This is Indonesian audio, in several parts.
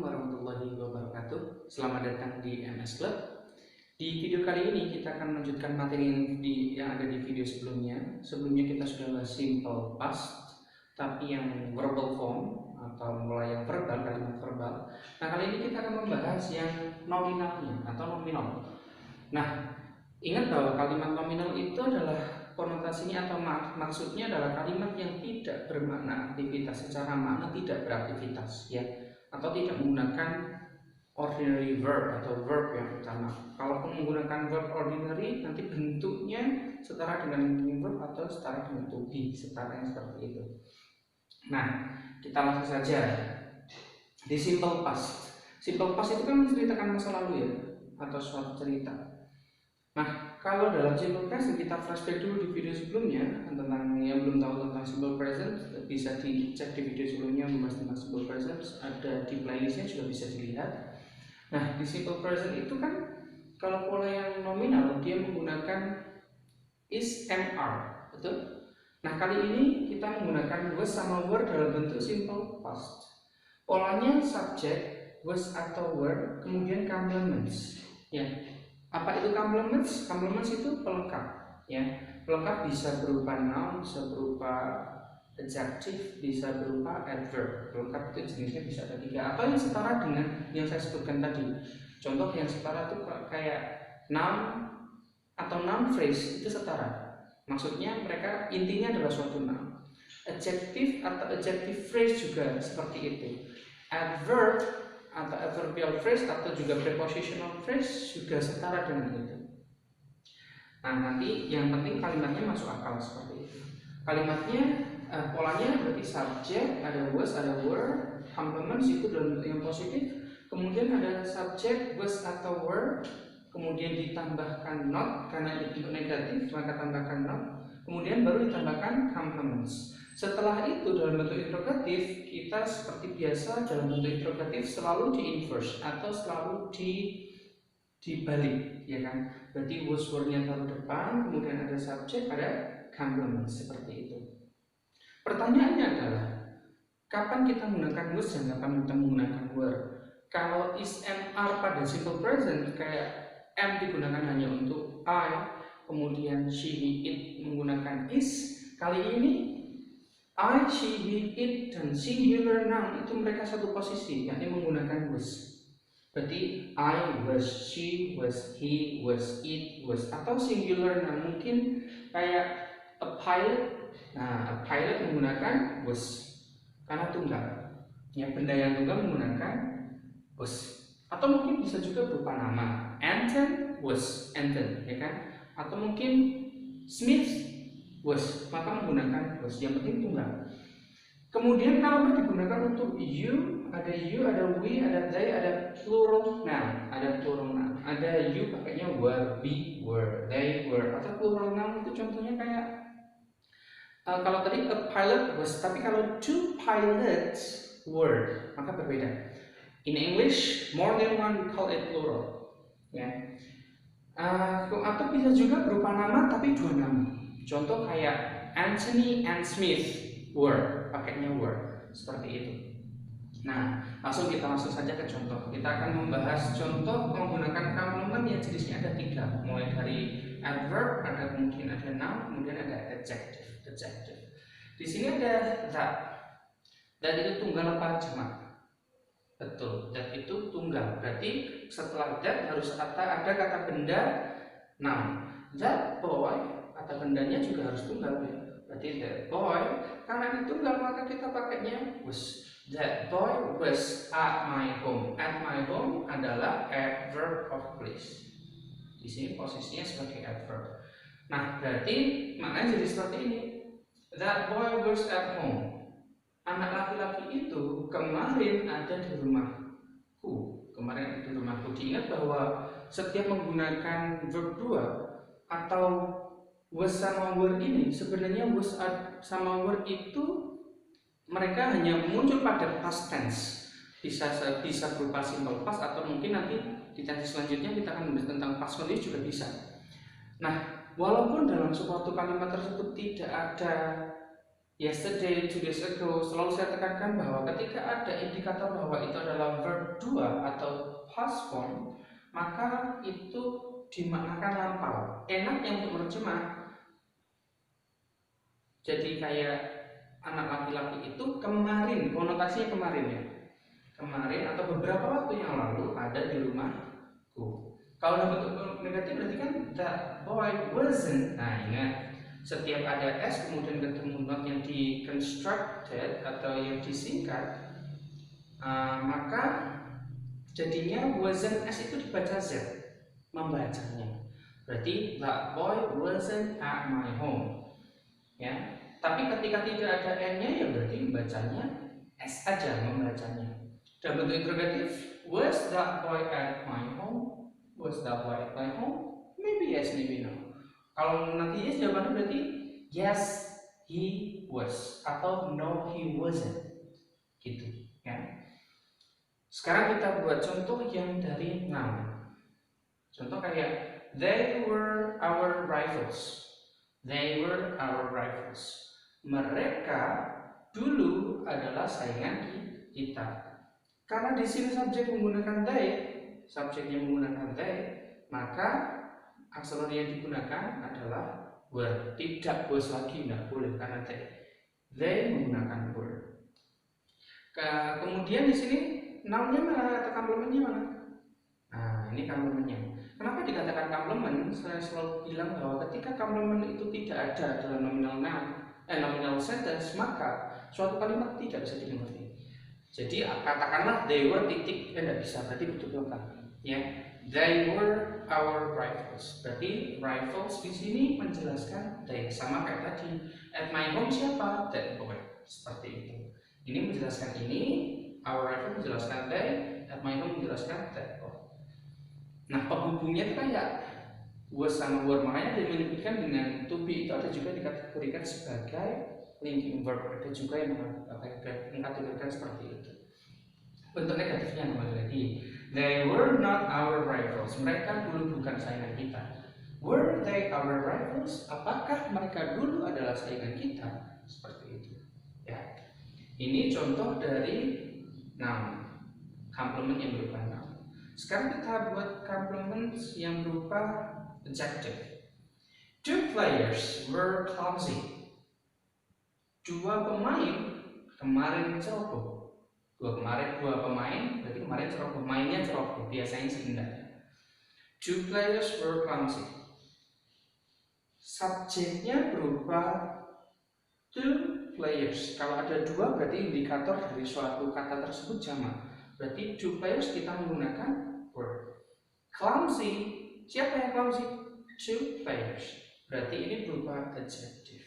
Assalamualaikum warahmatullahi wabarakatuh. Selamat datang di MS Club. Di video kali ini kita akan melanjutkan materi yang ada di video sebelumnya. Sebelumnya kita sudah bahas simple past, tapi yang verbal form atau mulai yang verbal, kalimat verbal. Nah, kali ini kita akan membahas yang nominalnya atau nominal. Nah, ingat bahwa kalimat nominal itu adalah konotasinya atau maksudnya adalah kalimat yang tidak bermakna aktivitas, secara makna tidak beraktivitas, ya, atau tidak menggunakan ordinary verb atau verb yang utama. Kalau menggunakan verb ordinary, nanti bentuknya setara dengan verb atau setara dengan to be, setara yang seperti itu. Nah, kita langsung saja di simple past. Simple past itu kan menceritakan masa lalu, ya, atau suatu cerita. Nah, kalau dalam simple present kita flashback dulu di video sebelumnya tentang yang belum tahu tentang simple present, bisa dicek di video sebelumnya membahas tentang simple present, ada di playlistnya juga bisa dilihat. Nah, di simple present itu kan kalau pola yang nominal dia menggunakan is, am, are, betul? Nah, kali ini kita menggunakan was sama were dalam bentuk simple past. Polanya subject, was atau were, kemudian complements, ya. Apa itu complements? Complements itu pelengkap, ya. Pelengkap bisa berupa noun, bisa berupa adjective, bisa berupa adverb. Pelengkap itu jenisnya bisa ada 3 atau yang setara dengan yang saya sebutkan tadi. Contoh yang setara itu kayak noun atau noun phrase itu setara. Maksudnya mereka intinya adalah suatu noun. Adjective atau adjective phrase juga seperti itu. Adverb atau adverbial phrase atau juga prepositional phrase juga setara dengan itu. Nah, nanti yang penting kalimatnya masuk akal seperti itu. Kalimatnya polanya berarti subject, ada was, ada were, complements itu dalam bentuk yang positif, kemudian ada subject, was atau were, kemudian ditambahkan not karena itu negatif maka tambahkan not, kemudian baru ditambahkan complements. Setelah itu dalam bentuk interrogatif kita seperti biasa dalam bentuk interrogatif selalu di-inverse atau selalu dibalik, ya kan? Berarti was were-nya taruh depan, kemudian ada subject, ada complement, seperti itu. Pertanyaannya adalah kapan kita menggunakan was dan kapan kita menggunakan were? Kalau is, am, are pada simple present kayak am digunakan hanya untuk I, kemudian she, he, it menggunakan is. Kali ini I, she, he, it, dan singular noun itu mereka satu posisi, yakni menggunakan was. Berarti I was, she was, he was, it was. Atau singular noun mungkin kayak a pilot. Nah, a pilot menggunakan was karena tunggal. Ya, benda yang tunggal menggunakan was. Atau mungkin bisa juga berupa nama. Anton was, Anton, ya kan? Atau mungkin Smith was, maka menggunakan was, yang penting tunggal. Kemudian kalau digunakan untuk you, ada we, ada they, ada plural noun, ada you pakainya were, we were, they were. Atau plural noun itu contohnya kayak kalau tadi a pilot was, tapi kalau two pilots were, maka berbeda. In English, more than one we call it plural, ya. Atau bisa juga berupa nama tapi 2 nama. Contoh kayak Anthony and Smith were, pakainya were, seperti itu. Nah, kita langsung saja ke contoh. Kita akan membahas contoh menggunakan complement yang jenisnya ada 3, mulai dari adverb, kemudian ada noun, kemudian ada adjective. Di sini ada that. That itu tunggal apa jamak? Betul, that itu tunggal. Berarti setelah that harus ada kata benda noun. That boy, kata bendanya juga harus tunggal, ya. Berarti that boy, karena ditunggal maka kita pakainya was. That boy was at my home. At my home adalah adverb of place. Di sini posisinya sebagai adverb. Nah, berarti maknanya jadi seperti ini. That boy was at home. Anak laki-laki itu kemarin ada di rumahku. Diingat bahwa setiap menggunakan verb 2 atau was sama were ini sebenarnya was sama were itu mereka hanya muncul pada past tense. Bisa berupa simple past atau mungkin nanti di tense selanjutnya kita akan membahas tentang past continuous juga bisa. Nah, walaupun dalam suatu kalimat tersebut tidak ada yesterday, 2 days ago, selalu saya tekankan bahwa ketika ada indikator bahwa itu adalah verb 2 atau past form, maka itu dimaknakan lampau. Enaknya untuk menerjemah, jadi kayak anak laki-laki itu kemarin, konotasinya kemarin ya, kemarin atau beberapa waktu yang lalu ada di rumahku. Kalau dalam bentuk negatif berarti kan the boy wasn't. Nah ingat, setiap ada s kemudian ketemu not yang deconstructed atau yang disingkat, maka jadinya wasn't s itu dibaca z, membacanya. Berarti the boy wasn't at my home. Ya, tapi ketika tidak ada n-nya ya berarti membacanya s aja, membacanya. Dalam bentuk interrogatif, was that boy at my home? Was that boy at my home? Maybe yes, maybe no. Kalau nanti yes jawabannya berarti yes he was atau no he wasn't, gitu ya. Sekarang kita buat contoh yang dari noun. Contoh kayak they were our rivals. They were our rivals. Mereka dulu adalah saingan kita. Karena di sini subjek menggunakan they, subjeknya menggunakan they, maka auxiliary yang digunakan adalah were. Tidak was lagi, tidak boleh karena they. They menggunakan were. Kemudian di sini noun-nya mana atau complement-nya mana? Nah, ini complement-nya. Kenapa dikatakan complement? Saya selalu bilang bahwa ketika complement itu tidak ada dalam nominal noun, nominal sentence, maka suatu kalimat tidak bisa dimengerti. Jadi katakanlah they were titik, tidak bisa, berarti butuh lengkap. Ya, they were our rivals. Berarti rivals di sini menjelaskan they, sama kayak tadi. At my home siapa? That boy. Seperti itu. Ini menjelaskan ini, our rival menjelaskan they, at my home menjelaskan that boy. Nah, penghubungnya itu kayak was sama were, makanya dia menyebutkan dengan to be itu ada juga dikategorikan sebagai linking verb, ada juga yang mengkategorikan seperti itu. Bentuk negatifnya kembali lagi, they were not our rivals. Mereka dulu bukan saingan kita. Were they our rivals? Apakah mereka dulu adalah saingan kita? Seperti itu. Ya, ini contoh dari noun, complement yang berupa noun. Sekarang kita buat complement yang berupa adjective. Two players were clumsy. Dua pemain kemarin ceroboh. Dua pemain berarti kemarin ceroboh. Mainnya ceroboh, biasanya seindah. Two players were clumsy. Subjeknya berupa two players. Kalau ada dua berarti indikator dari suatu kata tersebut jamak. Berarti two players kita menggunakan were. Clumsy, siapa yang clumsy? Two players. Berarti ini berupa adjective.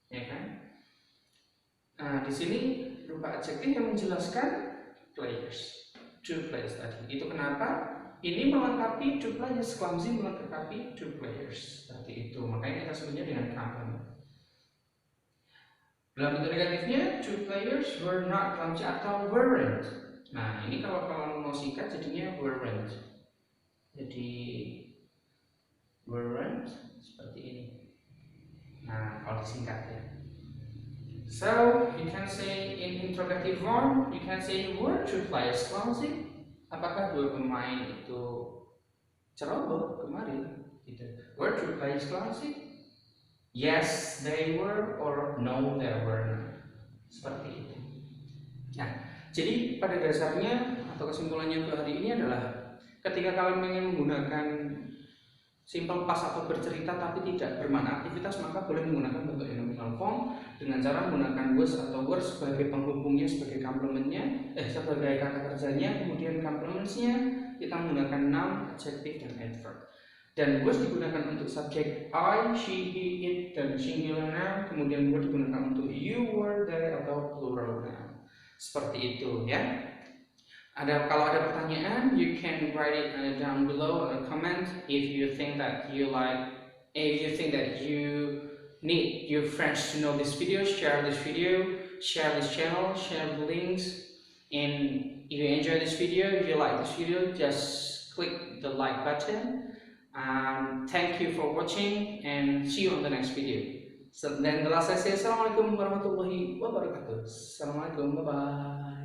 Ya kan? Nah, di sini berupa adjective yang menjelaskan players. Two players tadi. Itu kenapa? Ini melengkapi two players, clumsy melengkapi two players. Seperti itu. Makanya kita sebutnya dengan complement. Dalam bentuk negatifnya, two players were not clumsy atau weren't. Nah, ini kalau mau singkat jadinya weren't. Jadi weren't seperti ini. Nah, kalau disingkat ya. So, you can say in interrogative form, you can say were two players clumsy? Apakah dua pemain itu ceroboh kemarin? Gitu. Were two players clumsy? Yes, they were, or no, they were not. Seperti itu. Nah, jadi pada dasarnya atau kesimpulannya untuk hari ini adalah ketika kalian ingin menggunakan simple past atau bercerita tapi tidak bermakna aktivitas, maka boleh menggunakan bentuk nominal form dengan cara menggunakan was atau were sebagai penghubungnya, sebagai complementnya, sebagai kata kerjanya, kemudian complementsnya kita menggunakan noun, adjective, dan adverb. Dan was digunakan untuk subjek I, she, he, it, dan singular noun, kemudian were digunakan untuk you, were, they, atau plural noun. Seperti itu ya. Kalau ada pertanyaan, you can write it down below or comment. If you think that you need your friends to know this video, share this channel, share the links. And if you enjoy this video, if you like this video, just click the like button. Thank you for watching and see you on the next video. Dan telah saya, assalamualaikum warahmatullahi wabarakatuh. Assalamualaikum, bye bye.